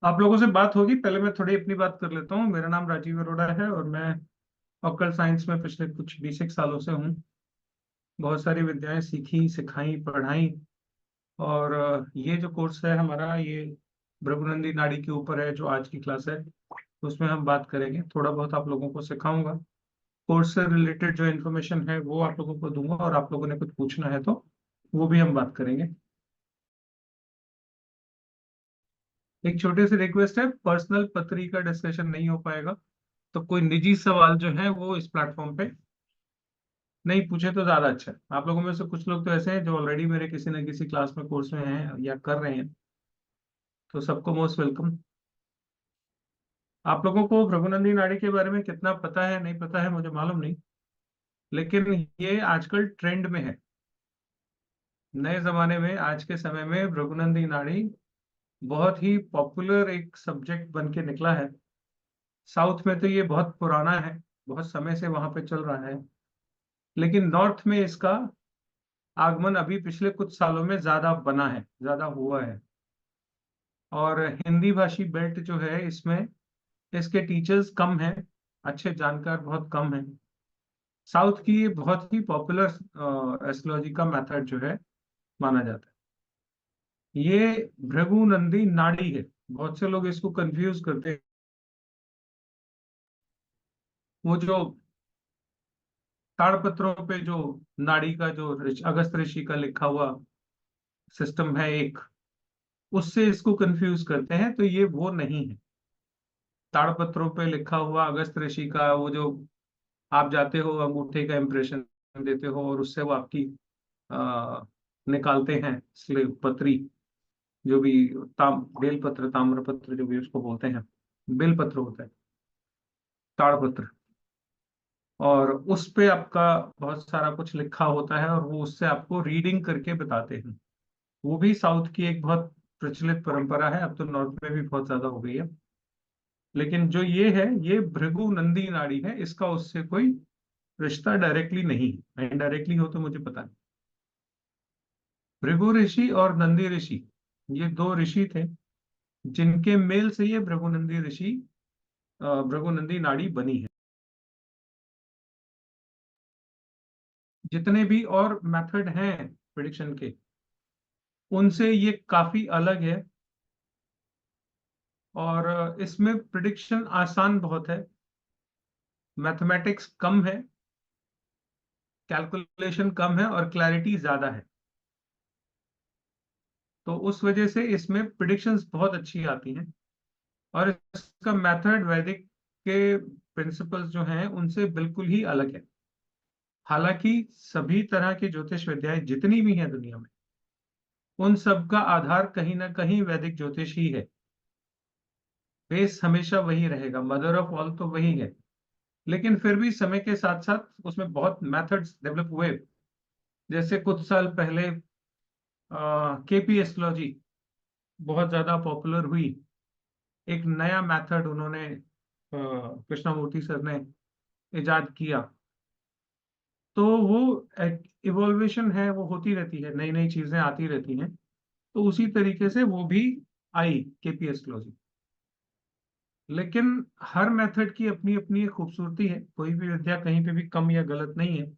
आप लोगों से बात होगी। पहले मैं थोड़ी अपनी बात कर लेता हूँ। मेरा नाम राजीव अरोड़ा है और मैं ऑक्कल साइंस में पिछले कुछ 20 सालों से हूँ। बहुत सारी विद्याएं सीखी, सिखाई, पढ़ाई। और ये जो कोर्स है हमारा, ये भृगुनंदी नाड़ी के ऊपर है। जो आज की क्लास है उसमें हम बात करेंगे, थोड़ा बहुत आप लोगों को सिखाऊंगा। कोर्स से रिलेटेड जो इन्फॉर्मेशन है वो आप लोगों को दूंगा, और आप लोगों ने कुछ पूछना है तो वो भी हम बात करेंगे। एक छोटे से रिक्वेस्ट है, पर्सनल पत्री का डिस्कशन नहीं हो पाएगा, तो कोई निजी सवाल जो है वो इस प्लेटफॉर्म पे नहीं पूछे तो ज्यादा अच्छा है। आप लोगों में से कुछ लोग तो ऐसे हैं जो ऑलरेडी मेरे किसी न किसी क्लास में, कोर्स में हैं या कर रहे हैं, तो सबको मोस्ट वेलकम। आप लोगों को भृगुनंदी नाड़ी के बारे में कितना पता है नहीं पता है मुझे मालूम नहीं, लेकिन ये आजकल ट्रेंड में है। नए जमाने में, आज के समय में भृगुनंदी नाड़ी बहुत ही पॉपुलर एक सब्जेक्ट बन के निकला है। साउथ में तो ये बहुत पुराना है, बहुत समय से वहां पे चल रहा है, लेकिन नॉर्थ में इसका आगमन अभी पिछले कुछ सालों में ज्यादा बना है, ज्यादा हुआ है। और हिंदी भाषी बेल्ट जो है, इसमें इसके टीचर्स कम हैं, अच्छे जानकार बहुत कम हैं। साउथ की ये बहुत ही पॉपुलर एस्ट्रोलॉजी का मेथड जो है माना जाता है। ये भृगु नंदी नाड़ी है। बहुत से लोग इसको कंफ्यूज करते हैं। वो जो ताड़पत्रों पे जो नाड़ी का जो अगस्त ऋषि का लिखा हुआ सिस्टम है एक, उससे इसको कंफ्यूज करते हैं, तो ये वो नहीं है। ताड़पत्रों पे लिखा हुआ अगस्त ऋषि का वो जो, आप जाते हो अंगूठे का इम्प्रेशन देते हो और उससे वो आपकी आ, निकालते हैं स्लेव पत्री, जो भी बेल पत्र, ताम्र पत्र जो भी उसको बोलते हैं, बेल पत्र होता है, ताड़पत्र। और उस पे आपका बहुत सारा कुछ लिखा होता है और वो उससे आपको रीडिंग करके बताते हैं। वो भी साउथ की एक बहुत प्रचलित परंपरा है, अब तो नॉर्थ में भी बहुत ज्यादा हो गई है। लेकिन जो ये है, ये भृगु नंदी नाड़ी है, इसका उससे कोई रिश्ता डायरेक्टली नहीं है। इनडायरेक्टली हो तो मुझे पता नहीं। भृगु ऋषि और नंदी ऋषि, ये दो ऋषि थे जिनके मेल से ये भृगुनंदी ऋषि, भृगुनंदी नाड़ी बनी है। जितने भी और मेथड हैं प्रिडिक्शन के, उनसे ये काफी अलग है। और इसमें प्रिडिक्शन आसान बहुत है, मैथमेटिक्स कम है, कैलकुलेशन कम है और क्लैरिटी ज्यादा है। तो उस वजह से इसमें प्रिडिक्शंस बहुत अच्छी आती हैं। और इसका मेथड वैदिक के प्रिंसिपल्स जो हैं उनसे बिल्कुल ही अलग है। हालांकि सभी तरह की ज्योतिष विद्याएं जितनी भी हैं दुनिया में, उन सब का आधार कहीं ना कहीं वैदिक ज्योतिष ही है। बेस हमेशा वही रहेगा, मदर ऑफ ऑल तो वही है। लेकिन फिर भी समय के साथ साथ उसमें बहुत मेथड्स डेवलप हुए। जैसे कुछ साल पहले केपी एस्ट्रोलॉजी बहुत ज्यादा पॉपुलर हुई। एक नया मेथड उन्होंने, कृष्णमूर्ति सर ने इजाद किया। तो वो इवोल्वेशन है, वो होती रहती है, नई नई चीजें आती रहती हैं। तो उसी तरीके से वो भी आई, केपी एस्ट्रोलॉजी। लेकिन हर मेथड की अपनी अपनी एक खूबसूरती है, कोई भी विद्या कहीं पे भी कम या गलत नहीं है।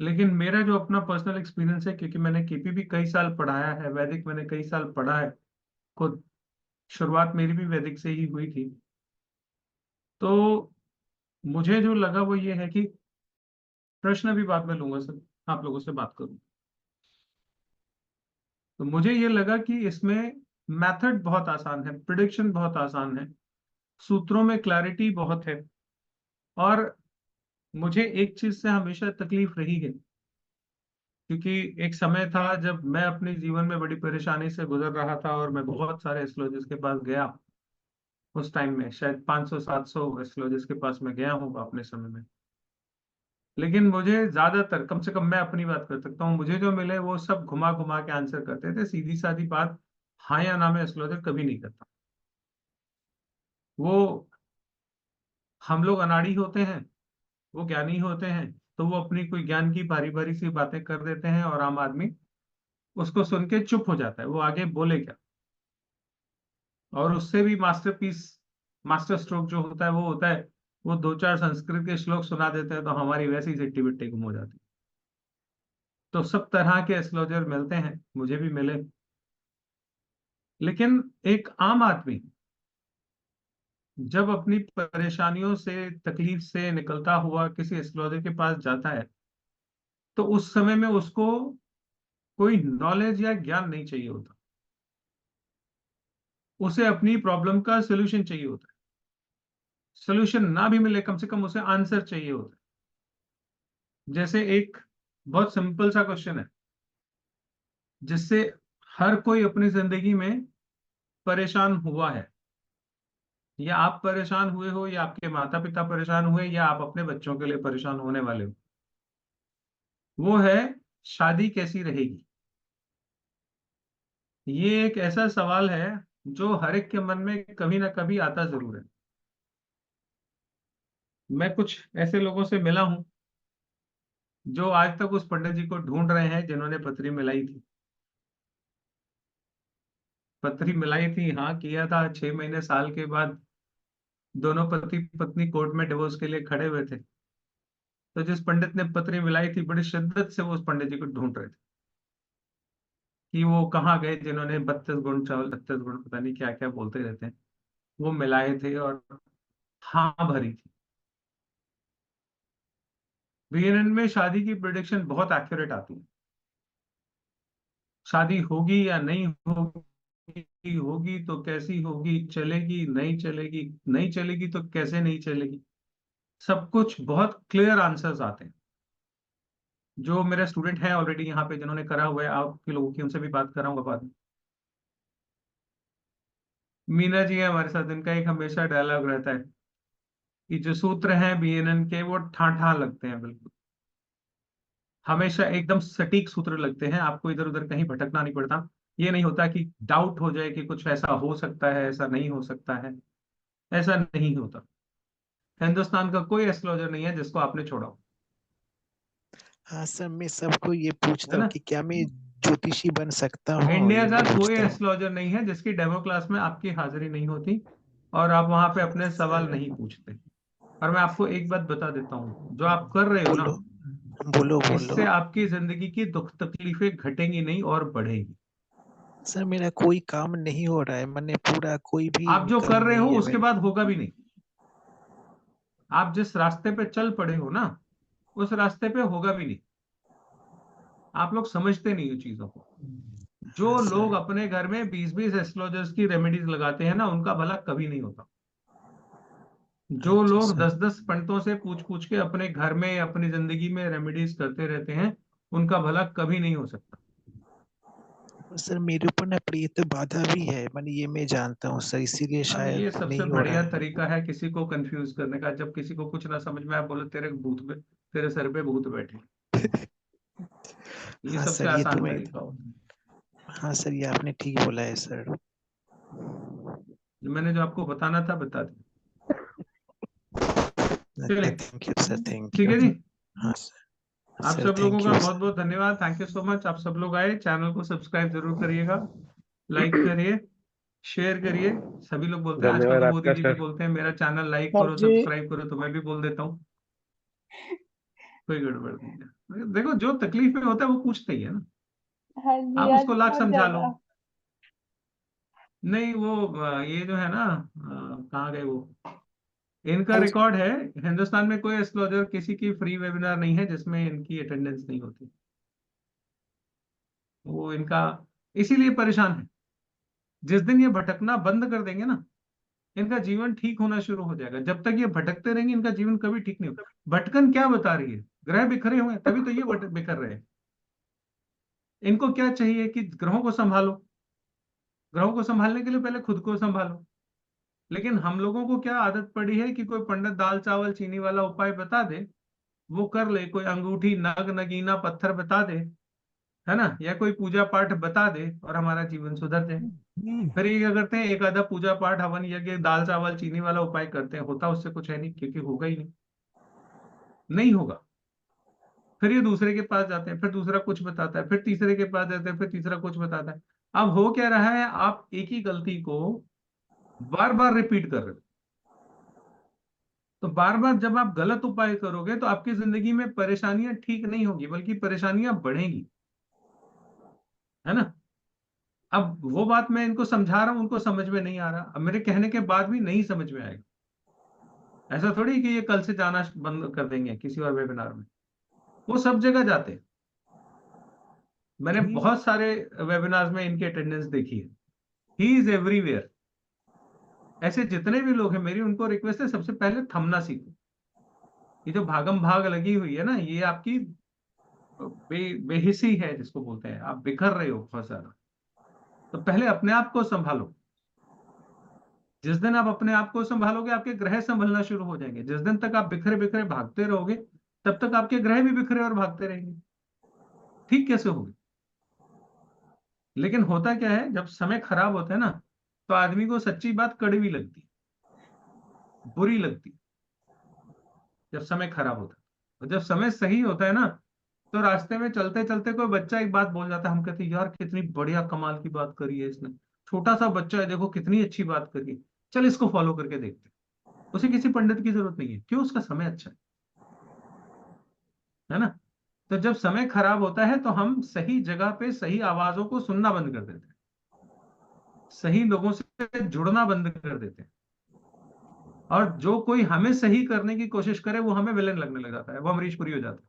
लेकिन मेरा जो अपना पर्सनल एक्सपीरियंस है, क्योंकि मैंने केपी भी कई साल पढ़ाया है, वैदिक मैंने कई साल पढ़ा है खुद, शुरुआत मेरी भी वैदिक से ही हुई थी। तो मुझे जो लगा वो ये है कि, प्रश्न भी बाद में लूंगा सर, आप लोगों से बात करूं। तो मुझे ये लगा कि इसमें मेथड बहुत आसान है, प्रिडिक्शन बहुत आसान है, सूत्रों में क्लैरिटी बहुत है। और मुझे एक चीज से हमेशा तकलीफ रही है, क्योंकि एक समय था जब मैं अपने जीवन में बड़ी परेशानी से गुजर रहा था और मैं बहुत सारे एस्ट्रोलॉजिस्ट के पास गया। उस टाइम में शायद 500-700 एस्ट्रोलॉजिस्ट के पास मैं गया हूँ अपने समय में। लेकिन मुझे ज्यादातर, कम से कम मैं अपनी बात कर सकता हूँ, मुझे जो मिले वो सब घुमा घुमा के आंसर करते थे, सीधी सादी बात, हाँ या ना में एस्ट्रोलॉजर कभी नहीं करता। वो, हम लोग अनाड़ी होते हैं, वो ज्ञानी होते हैं, तो वो अपनी कोई ज्ञान की बारी बारी सी बातें कर देते हैं और आम आदमी उसको सुन के चुप हो जाता है, वो आगे बोले क्या। और उससे भी मास्टरपीस, मास्टर स्ट्रोक जो होता है वो होता है, वो 2-4 संस्कृत के श्लोक सुना देते हैं तो हमारी वैसी सिट्टी बिट्टी गुम हो जाती है। तो सब तरह के एस्ट्रोलॉजर मिलते हैं, मुझे भी मिले। लेकिन एक आम आदमी जब अपनी परेशानियों से, तकलीफ से निकलता हुआ किसी एस्ट्रोलॉजर के पास जाता है, तो उस समय में उसको कोई नॉलेज या ज्ञान नहीं चाहिए होता, उसे अपनी प्रॉब्लम का सोल्यूशन चाहिए होता है। सोल्यूशन ना भी मिले, कम से कम उसे आंसर चाहिए होता है। जैसे एक बहुत सिंपल सा क्वेश्चन है जिससे हर कोई अपनी जिंदगी में परेशान हुआ है, या आप परेशान हुए हो, या आपके माता पिता परेशान हुए, या आप अपने बच्चों के लिए परेशान होने वाले हो। वो है, शादी कैसी रहेगी। ये एक ऐसा सवाल है जो हर एक के मन में कभी ना कभी आता जरूर है। मैं कुछ ऐसे लोगों से मिला हूं जो आज तक उस पंडित जी को ढूंढ रहे हैं जिन्होंने पत्री मिलाई थी। पत्री मिलाई थी, हाँ किया था, 6 महीने साल के बाद दोनों पति पत्नी कोर्ट में डिवोर्स के लिए खड़े हुए थे। तो जिस पंडित ने पत्री मिलाई थी, बड़ी शिद्दत से वो उस पंडित जी को ढूंढ रहे थे कि वो कहाँ गए जिन्होंने 32 गुण, चावल 32 गुण, पता नहीं क्या क्या बोलते रहते हैं, वो मिलाए थे और हाँ भरी थी। बीएनएन में शादी की प्रिडिक्शन बहुत एक्यूरेट आती है। शादी होगी या नहीं होगी, होगी तो कैसी होगी, चलेगी नहीं चलेगी, नहीं चलेगी तो कैसे नहीं चलेगी, सब कुछ बहुत क्लियर आंसर्स आते हैं। जो मेरे स्टूडेंट हैं ऑलरेडी यहाँ पे जिन्होंने करा हुआ है, आपके लोगों की उनसे भी बात कराऊंगा बाद में। मीना जी है हमारे साथ, इनका एक हमेशा डायलॉग रहता है कि जो सूत्र हैं बीएनएन के वो ठाठा लगते हैं, बिल्कुल हमेशा एकदम सटीक सूत्र लगते हैं, आपको इधर उधर कहीं भटकना नहीं पड़ता। ये नहीं होता कि डाउट हो जाए कि कुछ ऐसा हो सकता है, ऐसा नहीं हो सकता है, ऐसा नहीं होता। हिंदुस्तान का कोई एस्ट्रोलॉजर नहीं है जिसको आपने छोड़ा हो, हाँ सर, मैं सबको ये है पूछता हूँ ना। कि क्या मैं ज्योतिषी बन सकता हूँ, इंडिया ये का मैं कोई पूछता हूँ। एस्ट्रोलॉजर नहीं है जिसकी डेमो क्लास में आपकी हाजिरी नहीं होती और आप वहां पे हाँ अपने सवाल सर। नहीं पूछते। और मैं आपको एक बात बता देता हूँ, जो आप कर रहे हो ना, बोलो बोलो बोलो। इससे आपकी जिंदगी की दुख तकलीफें घटेंगी नहीं और बढ़ेगी। सर मेरा कोई काम नहीं हो रहा है, मैंने पूरा कोई भी आप जो इनकम कर रहे हो नहीं है उसके मेरे। बाद होगा भी नहीं। आप जिस रास्ते पे चल पड़े हो ना, उस रास्ते पे होगा भी नहीं। आप लोग समझते नहीं हो चीजों को। हाँ जो लोग सर। अपने घर में 20-20 एस्ट्रोलॉजर्स की रेमेडीज लगाते हैं ना, उनका भला कभी नहीं होता। जो अच्छा लोग सर। 10-10 पंडितों से पूछ पूछ के अपने घर में, अपनी जिंदगी में रेमेडीज करते रहते हैं, उनका भला कभी नहीं हो सकता। सर मेरे ऊपर ना प्रेत बाधा भी है, मैंने ये मैं जानता हूँ सर, इसीलिए अब ये शायद सबसे नहीं हो रहा बढ़िया है। तरीका है किसी को कंफ्यूज करने का। जब किसी को कुछ ना समझ में आए, बोले तेरे भूत पे, तेरे सर पे भूत बैठे। ये हाँ सबसे सर, ये तो आसान मैं। तरीका होता है। हाँ सर, ये आपने ठीक बोला है सर। मैंने जो आपको बताना था बता दिया। चलिए, थैंक यू सर, थैंक ठीक यू। है जी। हाँ सर। आप सर सब लोगों थैंक का यू बहुत सर। बहुत धन्यवाद, थैंक यू सो मच। आप सब लोग आए, चैनल को सब्सक्राइब जरूर करिएगा, लाइक करिए, शेयर करिए। सभी लोग बोलते हैं, आजकल धन्यवाद तो मोदी आपका जी भी सर। बोलते हैं मेरा चैनल लाइक सर करो, जी। सब्सक्राइब करो, तो मैं भी बोल देता हूँ। कोई गड़बड़ नहीं है। देखो, जो तकलीफ में होता है वो पूछते ही है ना। हाँ जी, आप आज उसको लाख बहुत समझा लो। ज्यादा। नहीं वो ये जो है ना, कहाँ गए वो, इनका हाँ रिकॉर्ड है। हिंदुस्तान में कोई एस्ट्रोलॉजर किसी की फ्री वेबिनार नहीं है जिसमें इनकी अटेंडेंस नहीं होती। वो इनका इसीलिए परेशान है। जिस दिन ये भटकना बंद कर देंगे ना, इनका जीवन ठीक होना शुरू हो जाएगा। जब तक ये भटकते रहेंगे, इनका जीवन कभी ठीक नहीं होगा। भटकन क्या बता रही है, ग्रह बिखरे हुए हैं, तभी तो ये बिखर रहे हैं। इनको क्या चाहिए कि ग्रहों को संभालो। ग्रहों को संभालने के लिए पहले खुद को संभालो। लेकिन हम लोगों को क्या आदत पड़ी है कि कोई पंडित दाल चावल चीनी वाला उपाय बता दे, वो कर ले। कोई अंगूठी, नग, नगीना, पत्थर बता दे, है ना, या कोई पूजा पाठ बता दे और हमारा जीवन सुधर जाए। फिर ये क्या करते हैं, एक आधा पूजा पाठ, हवन यज्ञ, दाल चावल चीनी वाला उपाय करते हैं, होता उससे कुछ है नहीं, क्योंकि होगा ही नहीं, नहीं होगा। फिर ये दूसरे के पास जाते हैं, फिर दूसरा कुछ बताता है, फिर तीसरे के पास जाते हैं, फिर तीसरा कुछ बताता है। अब हो क्या रहा है, आप एक ही गलती को बार बार रिपीट कर रहे हो। तो बार बार जब आप गलत उपाय करोगे तो आपकी जिंदगी में परेशानियां ठीक नहीं होगी, बल्कि परेशानियां बढ़ेंगी, है ना। अब वो बात मैं इनको समझा रहा हूं, उनको समझ में नहीं आ रहा, अब मेरे कहने के बाद भी नहीं समझ में आएगा। ऐसा थोड़ी कि ये कल से जाना बंद कर देंगे किसी और वेबिनार में। वो सब जगह जाते हैं। मैंने बहुत सारे वेबिनार्स में इनकी अटेंडेंस देखी है। He is everywhere. ऐसे जितने भी लोग हैं, मेरी उनको रिक्वेस्ट है, सबसे पहले थमना सीखो। ये जो भागम भाग लगी हुई है ना, ये आपकी बेहिसी है, जिसको बोलते हैं। आप बिखर रहे हो बहुत ज्यादा। तो पहले अपने आप को संभालो। जिस दिन आप अपने आप को संभालोगे, आपके ग्रह संभलना शुरू हो जाएंगे। जिस दिन तक आप बिखरे बिखरे भागते रहोगे, तब तक आपके ग्रह भी बिखरे और भागते रहेंगे। ठीक कैसे होगे? लेकिन होता क्या है, जब समय खराब होता है ना, तो आदमी को सच्ची बात कड़वी लगती है, बुरी लगती है, जब समय खराब होता है। और जब समय सही होता है ना, तो रास्ते में चलते चलते कोई बच्चा एक बात बोल जाता है, हम कहते हैं यार कितनी बढ़िया कमाल की बात करी है इसने। छोटा सा बच्चा है, देखो कितनी अच्छी बात करी है, चल इसको फॉलो करके देखते हैं। उसे किसी पंडित की जरूरत नहीं है, क्यों? उसका समय अच्छा है ना। तो जब समय खराब होता है तो हम सही जगह पे सही आवाजों को सुनना बंद कर देते हैं, सही लोगों से जुड़ना बंद कर देते हैं। और जो कोई हमें सही करने की कोशिश करे, वो हमें विलेन लगने लग जाता है, वो अमरीश पुरी हो जाता है।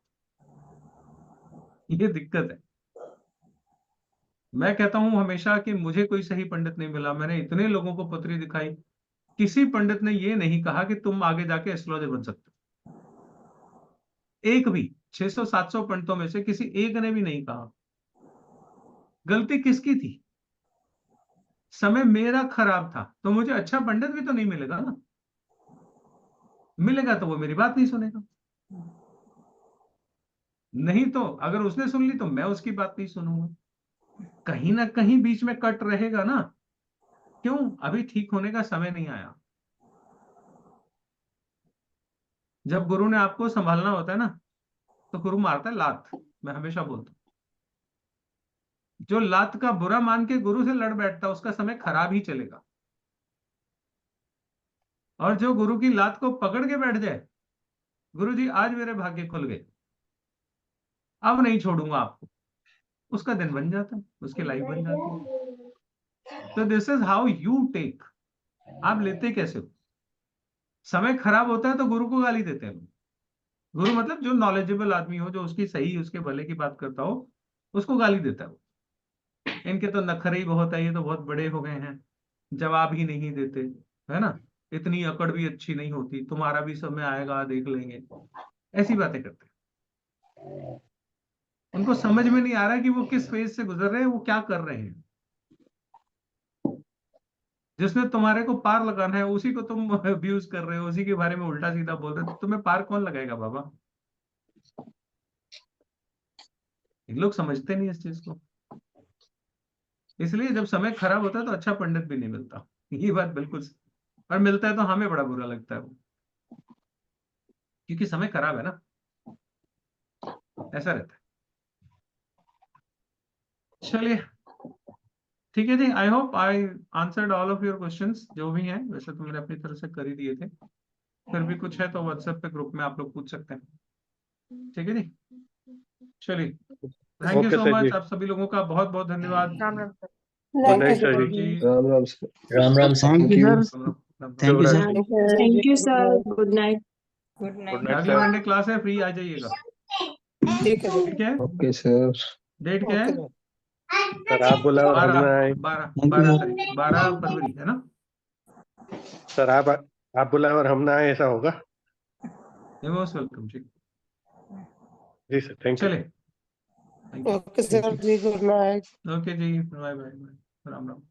ये दिक्कत है। मैं कहता हूं हमेशा कि मुझे कोई सही पंडित नहीं मिला। मैंने इतने लोगों को पत्री दिखाई, किसी पंडित ने ये नहीं कहा कि तुम आगे जाके एस्ट्रोलॉजर बन सकते हो। एक भी 600-700 पंडितों में से किसी एक ने भी नहीं कहा। गलती किसकी थी? समय मेरा खराब था, तो मुझे अच्छा पंडित भी तो नहीं मिलेगा ना। मिलेगा तो वो मेरी बात नहीं सुनेगा। नहीं तो अगर उसने सुन ली तो मैं उसकी बात नहीं सुनूंगा। कहीं ना कहीं बीच में कट रहेगा ना। क्यों? अभी ठीक होने का समय नहीं आया। जब गुरु ने आपको संभालना होता है ना, तो गुरु मारता है लात। मैं हमेशा बोलता हूँ, जो लात का बुरा मान के गुरु से लड़ बैठता है, उसका समय खराब ही चलेगा। और जो गुरु की लात को पकड़ के बैठ जाए, गुरु जी आज मेरे भाग्य खुल गए, अब नहीं छोड़ूंगा आपको, उसका दिन बन जाता है, उसकी लाइफ बन जाती है। तो this is how you take. आप लेते कैसे हो? समय खराब होता है तो गुरु को गाली देते हैं लोग। गुरु मतलब जो नॉलेजेबल आदमी हो, जो उसकी सही उसके भले की बात करता हो, उसको गाली देता है वो। इनके तो नखरे ही बहुत है, ये तो बहुत बड़े हो गए हैं, जवाब ही नहीं देते, है ना। इतनी अकड़ भी अच्छी नहीं होती, तुम्हारा भी समय आएगा देख लेंगे। ऐसी बातें करते हैं। उनको समझ में नहीं आ रहा कि वो किस फेज से गुजर रहे हैं, वो क्या कर रहे हैं। जिसने तुम्हारे को पार लगाना है, उसी को तुम अब्यूज कर रहे हो, उसी के बारे में उल्टा सीधा बोल रहे हो, तो तुम्हें पार कौन लगाएगा बाबा? इन लोग समझते नहीं इस चीज को। इसलिए जब समय खराब होता है तो अच्छा पंडित भी नहीं मिलता। ये बात बिल्कुल और मिलता है तो हमें बड़ा बुरा लगता है वो, क्योंकि समय खराब है ना। ऐसा रहता है। चलिए, ठीक है जी। I hope I answered all of your questions, जो भी हैं। वैसे तो मैंने अपनी तरफ से कर ही दिए थे। फिर भी कुछ है तो व्हाट्सएप पे ग्रुप में आप लोग पूछ सकते हैं। ठीक है जी। चलिए, thank you okay so sir much. जी। आप सभी लोगों का बहुत बहुत धन्यवाद। Ram Ram sir. Good night sir guru ji. जी, Ram Ram sir. Ram Ram sir. Thank you sir. Ram Ram, Ram thank you Ram. Sir. Thank you sir. Good night. Good good night. Night अगले सर। मंडे क्लास है, फ्री आ जाइएगा। ठीक है डेट क्या है? Okay sir. डेट क्या है? Okay sir. सर आप बुलाओ और हम ना आए। 12 तारीख, 12 फरवरी, है ना। सर आप बुलाओ और हम ना आए, ऐसा होगा? मोस्ट वेलकम जी। जी सर, थैंक यू। चले, थैंक यू। ओके सर जी, गुड नाइट। ओके जी, bye bye bye, Ram Ram.